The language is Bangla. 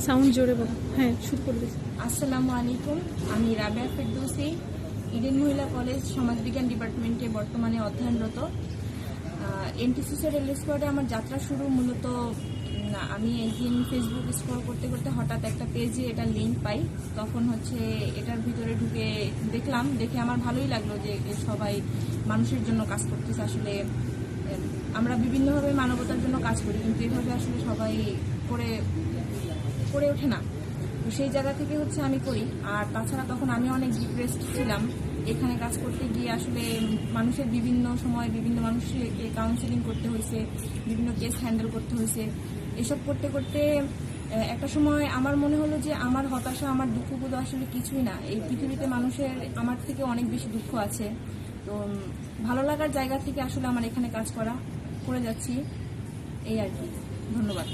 সাউন্ড জোরে বলো। হ্যাঁ, শুরু করে দিচ্ছি। আসসালামু আলাইকুম, আমি রাবেয়া ফেরদৌসী, ইডেন মহিলা কলেজ সমাজবিজ্ঞান ডিপার্টমেন্টে বর্তমানে অধ্যয়নরত। এনটিসিসি রেল স্কোয়াডে আমার যাত্রা শুরু মূলত আমি একদিন ফেসবুক স্ক্রল করতে করতে হঠাৎ একটা পেজে এটার লিঙ্ক পাই। তখন এটার ভিতরে ঢুকে দেখে আমার ভালোই লাগলো যে সবাই মানুষের জন্য কাজ করতেছে। আসলে আমরা বিভিন্নভাবে মানবতার জন্য কাজ করি, কিন্তু এভাবে আসলে সবাই করে ওঠে না। তো সেই জায়গা থেকে আমি করি। আর তাছাড়া তখন আমি অনেক ডিপ্রেসড ছিলাম। এখানে কাজ করতে গিয়ে আসলে মানুষের বিভিন্ন সময় বিভিন্ন মানুষকে কাউন্সেলিং করতে হয়েছে, বিভিন্ন কেস হ্যান্ডেল করতে হয়েছে। এসব করতে করতে একটা সময় আমার মনে হলো যে আমার হতাশা, আমার দুঃখগুলো আসলে কিছুই না। এই পৃথিবীতে মানুষের আমার থেকে অনেক বেশি দুঃখ আছে। তো ভালো লাগার জায়গা থেকে আসলে আমার এখানে কাজ করে যাচ্ছি, এই আর কি। ধন্যবাদ।